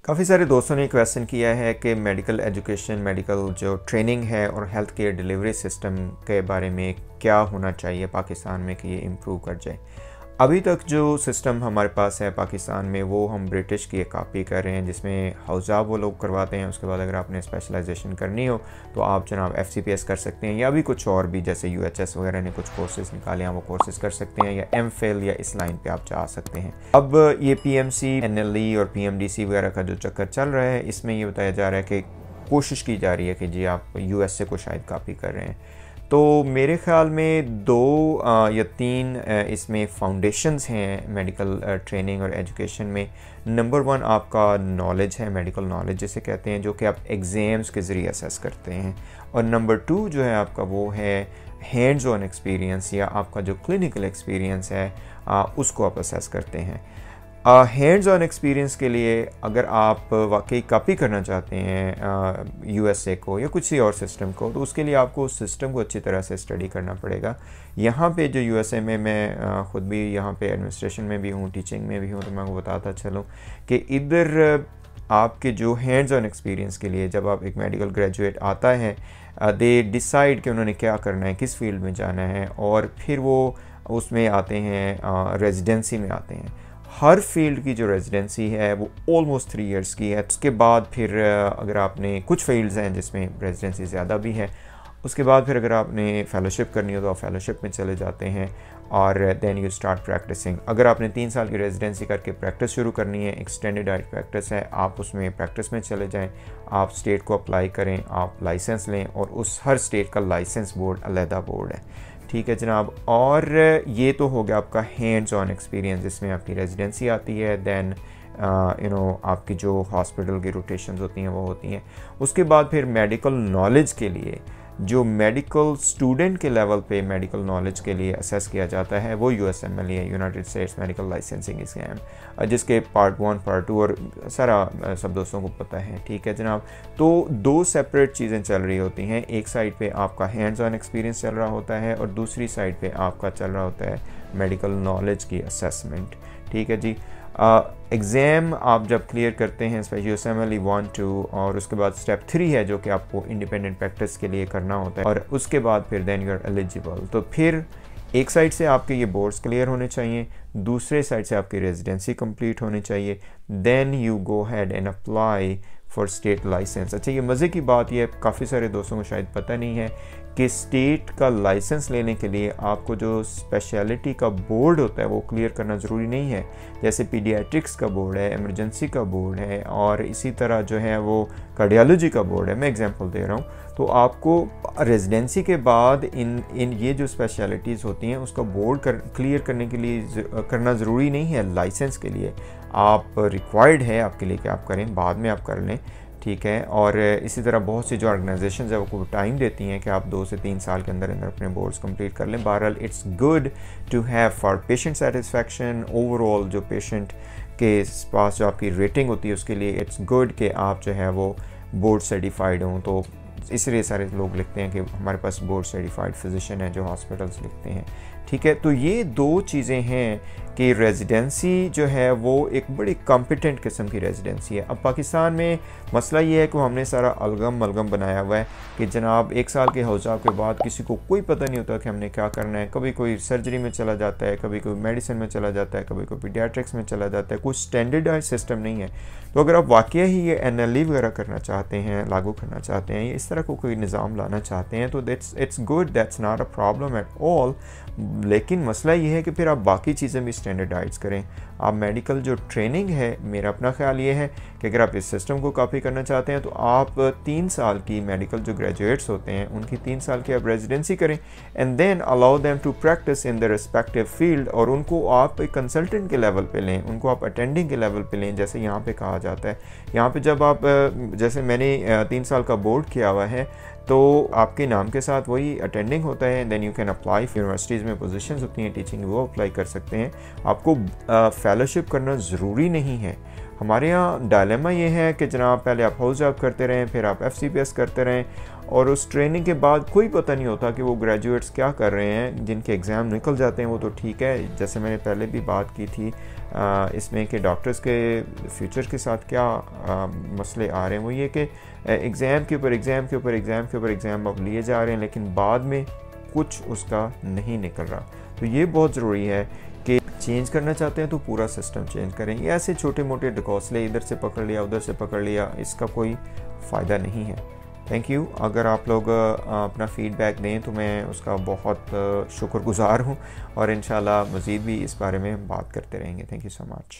काफ़ी सारे दोस्तों ने क्वेश्चन किया है कि मेडिकल एजुकेशन, मेडिकल जो ट्रेनिंग है और हेल्थ केयर डिलीवरी सिस्टम के बारे में क्या होना चाहिए पाकिस्तान में कि ये इम्प्रूव कर जाए। अभी तक जो सिस्टम हमारे पास है पाकिस्तान में वो हम ब्रिटिश की एक कॉपी कर रहे हैं, जिसमें हौजा वो लोग करवाते हैं। उसके बाद अगर आपने स्पेशलाइजेशन करनी हो तो आप जनाब FCPS कर सकते हैं, या भी कुछ और भी जैसे UHS वगैरह ने कुछ कोर्सेज़ निकाले हैं वो कोर्सेज़ कर सकते हैं, या MPhil या इस लाइन पे आप जा सकते हैं। अब ये PMC, NLE और PMDC वगैरह का जो चक्कर चल रहा है, इसमें ये बताया जा रहा है कि कोशिश की जा रही है कि जी आप US से को शायद कॉपी कर रहे हैं। तो मेरे ख़्याल में 2 या 3 इसमें फाउंडेशंस हैं मेडिकल ट्रेनिंग और एजुकेशन में। नंबर 1 आपका नॉलेज है, मेडिकल नॉलेज जिसे कहते हैं, जो कि आप एग्ज़ाम्स के ज़रिए असेस करते हैं। और नंबर 2 जो है आपका वो है हैंड्स ऑन एक्सपीरियंस, या आपका जो क्लिनिकल एक्सपीरियंस है उसको आप असेस करते हैं। हैंड्स ऑन एक्सपीरियंस के लिए अगर आप वाकई कॉपी करना चाहते हैं USA को या कुछ और सिस्टम को, तो उसके लिए आपको उस सिस्टम को अच्छी तरह से स्टडी करना पड़ेगा। यहाँ पे जो USA में मैं ख़ुद भी यहाँ पे एडमिनिस्ट्रेशन में भी हूँ, टीचिंग में भी हूँ, तो मैं आपको बताता चलूँ कि इधर आपके जो हैंड्स ऑन एक्सपीरियंस के लिए जब आप एक मेडिकल ग्रेजुएट आता है, दे डिसाइड कि उन्होंने क्या करना है, किस फील्ड में जाना है, और फिर वो उसमें आते हैं, रेजिडेंसी में आते हैं। हर फील्ड की जो रेजिडेंसी है वो ऑलमोस्ट 3 इयर्स की है। उसके बाद फिर अगर आपने कुछ फील्ड्स हैं जिसमें रेजिडेंसी ज़्यादा भी है, उसके बाद फिर अगर आपने फ़ेलोशिप करनी हो तो आप फ़ेलोशिप में चले जाते हैं, और देन यू स्टार्ट प्रैक्टिसिंग। अगर आपने 3 साल की रेजिडेंसी करके प्रैक्टिस शुरू करनी है, एक्सटेंडेड आइट प्रैक्टिस है, आप उसमें प्रैक्टिस में चले जाएँ, आप स्टेट को अप्लाई करें, आप लाइसेंस लें, और उस हर स्टेट का लाइसेंस बोर्ड अलहदा बोर्ड है। ठीक है जनाब। और ये तो हो गया आपका हैंड्स ऑन एक्सपीरियंस, जिसमें आपकी रेजिडेंसी आती है, दैन आपकी जो हॉस्पिटल की रोटेशंस होती हैं वो होती हैं। उसके बाद फिर मेडिकल नॉलेज के लिए जो मेडिकल स्टूडेंट के लेवल पे मेडिकल नॉलेज के लिए असेस किया जाता है वो USMLE है, United states medical licensing exam, जिसके पार्ट 1 पार्ट 2 और सारा सब दोस्तों को पता है। ठीक है जनाब। तो 2 सेपरेट चीज़ें चल रही होती हैं। एक साइड पे आपका हैंड्स ऑन एक्सपीरियंस चल रहा होता है, और दूसरी साइड पे आपका चल रहा होता है मेडिकल नॉलेज की असेसमेंट। ठीक है जी। एग्ज़ाम आप जब क्लियर करते हैं स्पेशली USMLE 1, 2, और उसके बाद स्टेप 3 है जो कि आपको इंडिपेंडेंट प्रैक्टिस के लिए करना होता है, और उसके बाद फिर देन यू आर एलिजिबल। तो फिर एक साइड से आपके ये बोर्ड्स क्लियर होने चाहिए, दूसरे साइड से आपकी रेजिडेंसी कंप्लीट होनी चाहिए, then you go head and apply for state licence. अच्छा, ये मज़े की बात ये काफ़ी सारे दोस्तों को शायद पता नहीं है कि स्टेट का लाइसेंस लेने के लिए आपको जो स्पेशलिटी का बोर्ड होता है वो क्लियर करना ज़रूरी नहीं है। जैसे पीडियाट्रिक्स का बोर्ड है, इमरजेंसी का बोर्ड है, और इसी तरह जो है वो कार्डियोलॉजी का बोर्ड है, मैं एग्जांपल दे रहा हूँ। तो आपको रेजिडेंसी के बाद इन ये जो स्पेशलिटीज़ होती हैं उसका बोर्ड क्लियर करने के लिए करना ज़रूरी नहीं है। लाइसेंस के लिए आप रिक्वायर्ड है आपके लिए कि आप करें, बाद में आप कर लें। ठीक है। और इसी तरह बहुत सी जो ऑर्गेनाइजेशंस है वो टाइम देती हैं कि आप 2 से 3 साल के अंदर अंदर अपने बोर्ड्स कंप्लीट कर लें। बहरहाल it's good to have for patient satisfaction, overall जो पेशेंट के पास जो आपकी रेटिंग होती है उसके लिए इट्स गुड कि आप जो है वो बोर्ड सर्टिफाइड हों। तो इसलिए सारे लोग लिखते हैं कि हमारे पास बोर्ड सर्टिफाइड फिजिशियन है, जो हॉस्पिटल्स लिखते हैं। ठीक है। तो ये 2 चीज़ें हैं कि रेजिडेंसी जो है वो एक बड़ी कॉम्पिटेंट किस्म की रेजिडेंसी है। अब पाकिस्तान में मसला ये है कि हमने सारा अलगम मलगम बनाया हुआ है कि जनाब 1 साल के हौजाब के बाद किसी को कोई पता नहीं होता कि हमने क्या करना है। कभी कोई सर्जरी में चला जाता है, कभी कोई मेडिसिन में चला जाता है, कभी कोई पीडियाट्रिक्स में चला जाता है। कुछ स्टैंडर्डाइज सिस्टम नहीं है। तो अगर आप वाकई ही ये NLE वगैरह करना चाहते हैं, लागू करना चाहते हैं, इस तरह को कोई निज़ाम लाना चाहते हैं, तो it's good, that's not a problem at all. लेकिन मसला ये है कि फिर आप बाकी चीज़ें भी स्टैंडर्डाइज करें। आप मेडिकल जो ट्रेनिंग है, मेरा अपना ख्याल ये है कि अगर आप इस सिस्टम को कॉपी करना चाहते हैं तो आप 3 साल की मेडिकल जो ग्रेजुएट्स होते हैं उनकी 3 साल की आप रेजिडेंसी करें, and then allow them to practise in the respective field. और उनको आप एक कंसल्टेंट के लेवल पे लें, उनको आप अटेंडिंग के लेवल पे लें, जैसे यहाँ पे कहा जाता है। यहाँ पे जब आप जैसे मैंने 3 साल का बोर्ड किया हुआ है, तो आपके नाम के साथ वही अटेंडिंग होता है। Then you can apply, universities में पोजीशंस होती हैं टीचिंग, वो अप्लाई कर सकते हैं। आपको फेलोशिप करना ज़रूरी नहीं है। हमारे यहाँ डायलेमा ये है कि जनाब पहले आप हाउस जॉब करते रहें, फिर आप FCPS करते रहें, और उस ट्रेनिंग के बाद कोई पता नहीं होता कि वो ग्रेजुएट्स क्या कर रहे हैं। जिनके एग्ज़ाम निकल जाते हैं वो तो ठीक है, जैसे मैंने पहले भी बात की थी इसमें कि डॉक्टर्स के फ्यूचर के साथ क्या मसले आ रहे हैं। वो ये कि एग्ज़ाम के ऊपर एग्ज़ाम के ऊपर एग्ज़ाम के ऊपर एग्ज़ाम आप लिए जा रहे हैं, लेकिन बाद में कुछ उसका नहीं निकल रहा। तो ये बहुत ज़रूरी है कि चेंज करना चाहते हैं तो पूरा सिस्टम चेंज करें। ये ऐसे छोटे मोटे ढकोसले इधर से पकड़ लिया उधर से पकड़ लिया, इसका कोई फ़ायदा नहीं है। Thank you. अगर आप लोग अपना फ़ीडबैक दें तो मैं उसका बहुत शुक्रगुज़ार हूँ, और इंशाल्लाह मज़ीद भी इस बारे में हम बात करते रहेंगे। Thank you so much.